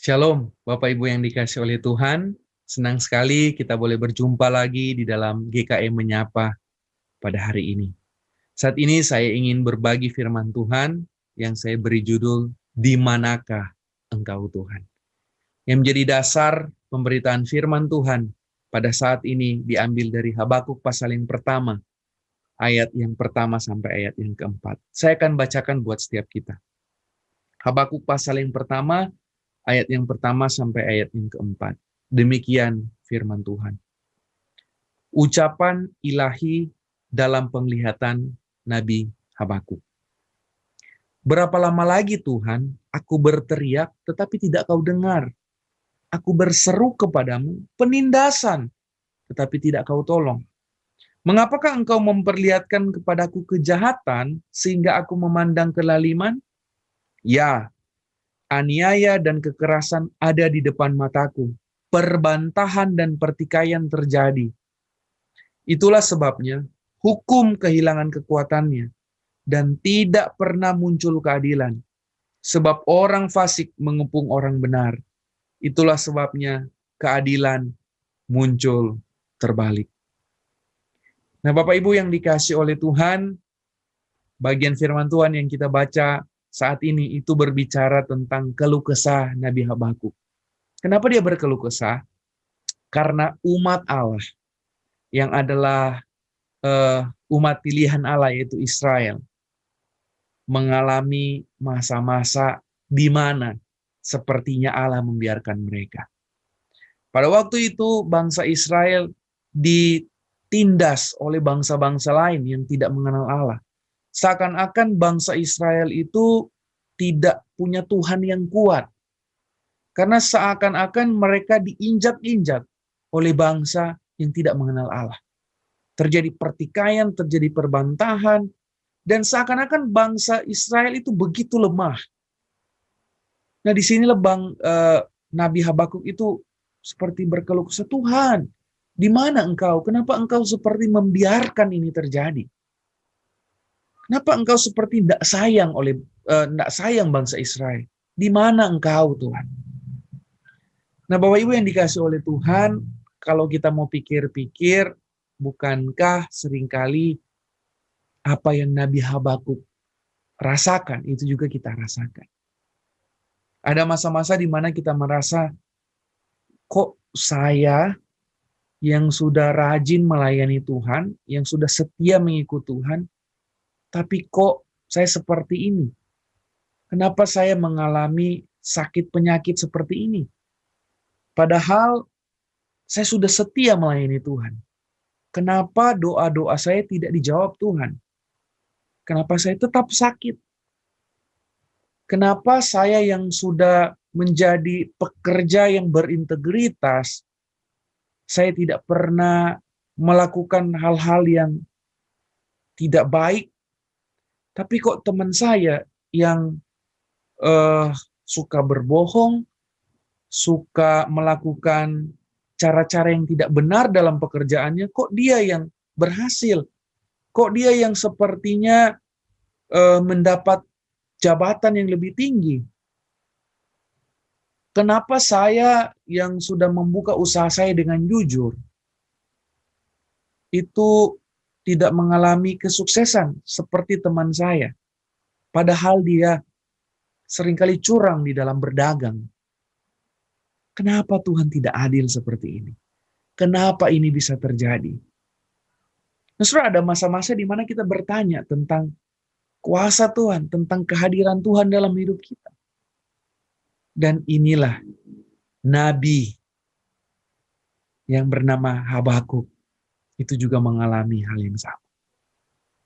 Shalom, Bapak Ibu yang dikasih oleh Tuhan. Senang sekali kita boleh berjumpa lagi di dalam GKM Menyapa pada hari ini. Saat ini saya ingin berbagi firman Tuhan yang saya beri judul, "Di manakah Engkau Tuhan?" Yang menjadi dasar pemberitaan firman Tuhan pada saat ini diambil dari Habakuk pasal yang pertama, ayat yang pertama sampai ayat yang keempat. Saya akan bacakan buat setiap kita. Habakuk pasal yang pertama, ayat yang pertama sampai ayat yang keempat. Demikian firman Tuhan. Ucapan ilahi dalam penglihatan Nabi Habakuk. Berapa lama lagi Tuhan, aku berteriak tetapi tidak kau dengar. Aku berseru kepadamu penindasan tetapi tidak kau tolong. Mengapakah engkau memperlihatkan kepadaku kejahatan sehingga aku memandang kelaliman? Ya, aniaya dan kekerasan ada di depan mataku. Perbantahan dan pertikaian terjadi. Itulah sebabnya hukum kehilangan kekuatannya dan tidak pernah muncul keadilan. Sebab orang fasik mengepung orang benar. Itulah sebabnya keadilan muncul terbalik. Nah, Bapak Ibu yang dikasih oleh Tuhan, bagian firman Tuhan yang kita baca saat ini itu berbicara tentang keluh kesah Nabi Habakuk. Kenapa dia berkeluh kesah? Karena umat Allah yang adalah umat pilihan Allah yaitu Israel mengalami masa-masa di mana sepertinya Allah membiarkan mereka. Pada waktu itu bangsa Israel ditindas oleh bangsa-bangsa lain yang tidak mengenal Allah. Seakan-akan bangsa Israel itu tidak punya Tuhan yang kuat. Karena seakan-akan mereka diinjak-injak oleh bangsa yang tidak mengenal Allah. Terjadi pertikaian, terjadi perbantahan, dan seakan-akan bangsa Israel itu begitu lemah. Nah, di sinilah Nabi Habakuk itu seperti berkeluh kesah, Tuhan, di mana engkau? Kenapa engkau seperti membiarkan ini terjadi? Kenapa engkau seperti tidak sayang bangsa Israel? Di mana engkau, Tuhan? Nah, Bapak Ibu yang dikasih oleh Tuhan, kalau kita mau pikir-pikir, bukankah seringkali apa yang Nabi Habakuk rasakan, itu juga kita rasakan. Ada masa-masa di mana kita merasa, kok saya yang sudah rajin melayani Tuhan, yang sudah setia mengikut Tuhan, tapi kok saya seperti ini? Kenapa saya mengalami sakit penyakit seperti ini? Padahal saya sudah setia melayani Tuhan. Kenapa doa-doa saya tidak dijawab Tuhan? Kenapa saya tetap sakit? Kenapa saya yang sudah menjadi pekerja yang berintegritas, saya tidak pernah melakukan hal-hal yang tidak baik, tapi kok teman saya yang suka berbohong, suka melakukan cara-cara yang tidak benar dalam pekerjaannya, kok dia yang berhasil? Kok dia yang sepertinya mendapat jabatan yang lebih tinggi? Kenapa saya yang sudah membuka usaha saya dengan jujur, itu tidak mengalami kesuksesan seperti teman saya? Padahal dia seringkali curang di dalam berdagang. Kenapa Tuhan tidak adil seperti ini? Kenapa ini bisa terjadi? Justru ada masa-masa di mana kita bertanya tentang kuasa Tuhan, tentang kehadiran Tuhan dalam hidup kita. Dan inilah Nabi yang bernama Habakuk itu juga mengalami hal yang sama.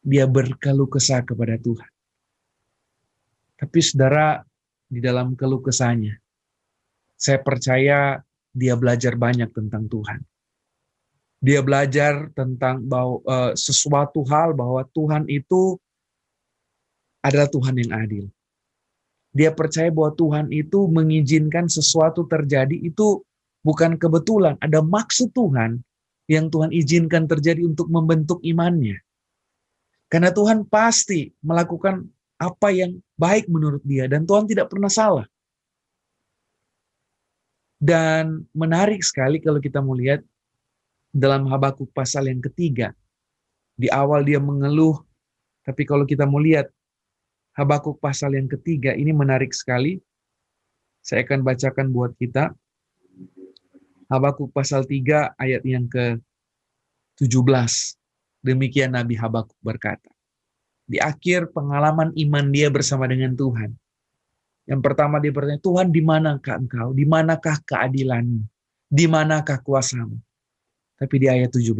Dia berkeluh kesah kepada Tuhan. Tapi saudara, di dalam keluh kesahnya, saya percaya dia belajar banyak tentang Tuhan. Dia belajar tentang sesuatu hal bahwa Tuhan itu adalah Tuhan yang adil. Dia percaya bahwa Tuhan itu mengizinkan sesuatu terjadi itu bukan kebetulan. Ada maksud Tuhan yang Tuhan izinkan terjadi untuk membentuk imannya. Karena Tuhan pasti melakukan apa yang baik menurut dia. Dan Tuhan tidak pernah salah. Dan menarik sekali kalau kita melihat dalam Habakuk pasal yang ketiga. Di awal dia mengeluh, tapi kalau kita mau lihat Habakuk pasal yang ketiga, ini menarik sekali. Saya akan bacakan buat kita. Habakuk pasal 3 ayat yang ke-17. Demikian Nabi Habakuk berkata. Di akhir pengalaman iman dia bersama dengan Tuhan. Yang pertama dia bertanya, Tuhan di manakah engkau? Di manakah keadilanmu? Di manakah kuasamu? Tapi di ayat 17,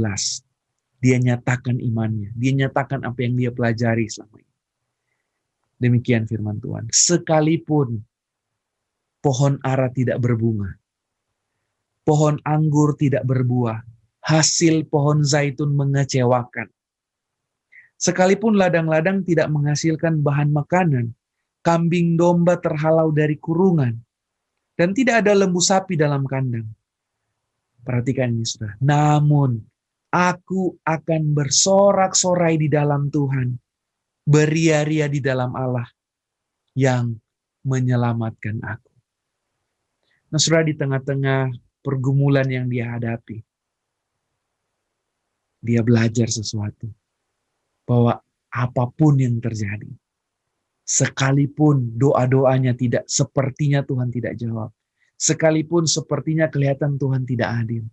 dia nyatakan imannya. Dia nyatakan apa yang dia pelajari selama ini. Demikian firman Tuhan. Sekalipun pohon ara tidak berbunga, pohon anggur tidak berbuah, hasil pohon zaitun mengecewakan. Sekalipun ladang-ladang tidak menghasilkan bahan makanan, kambing domba terhalau dari kurungan, dan tidak ada lembu sapi dalam kandang. Perhatikan ini, saudara. Namun, aku akan bersorak-sorai di dalam Tuhan, beria-ria di dalam Allah yang menyelamatkan aku. Nah, saudara, di tengah-tengah pergumulan yang dia hadapi, dia belajar sesuatu. Bahwa apapun yang terjadi, sekalipun doa-doanya tidak, sepertinya Tuhan tidak jawab. Sekalipun sepertinya kelihatan Tuhan tidak adil.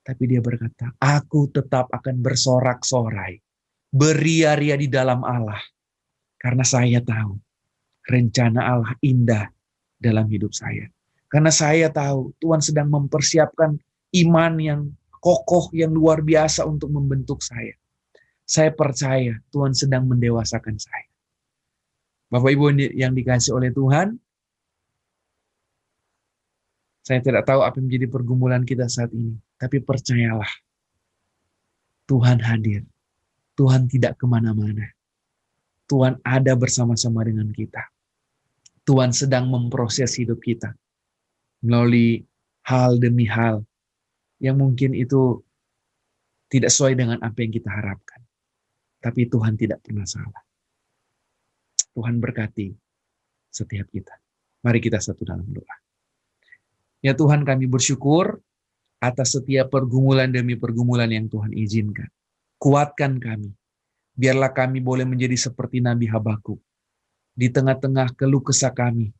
Tapi dia berkata, aku tetap akan bersorak-sorai, beria-ria di dalam Allah. Karena saya tahu, rencana Allah indah dalam hidup saya. Karena saya tahu Tuhan sedang mempersiapkan iman yang kokoh, yang luar biasa untuk membentuk saya. Saya percaya Tuhan sedang mendewasakan saya. Bapak Ibu yang dikasih oleh Tuhan, saya tidak tahu apa yang menjadi pergumulan kita saat ini. Tapi percayalah, Tuhan hadir. Tuhan tidak kemana-mana. Tuhan ada bersama-sama dengan kita. Tuhan sedang memproses hidup kita melalui hal demi hal yang mungkin itu tidak sesuai dengan apa yang kita harapkan. Tapi Tuhan tidak pernah salah. Tuhan berkati setiap kita. Mari kita satu dalam doa. Ya Tuhan, kami bersyukur atas setiap pergumulan demi pergumulan yang Tuhan izinkan. Kuatkan kami. Biarlah kami boleh menjadi seperti Nabi Habakuk. Di tengah-tengah keluh kesah kami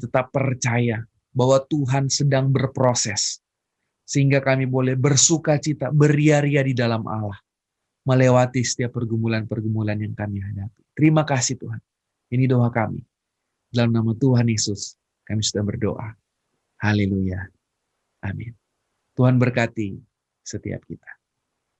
tetap percaya bahwa Tuhan sedang berproses. Sehingga kami boleh bersuka cita, beria-ria di dalam Allah. Melewati setiap pergumulan-pergumulan yang kami hadapi. Terima kasih Tuhan. Ini doa kami. Dalam nama Tuhan Yesus, kami sudah berdoa. Haleluya. Amin. Tuhan berkati setiap kita.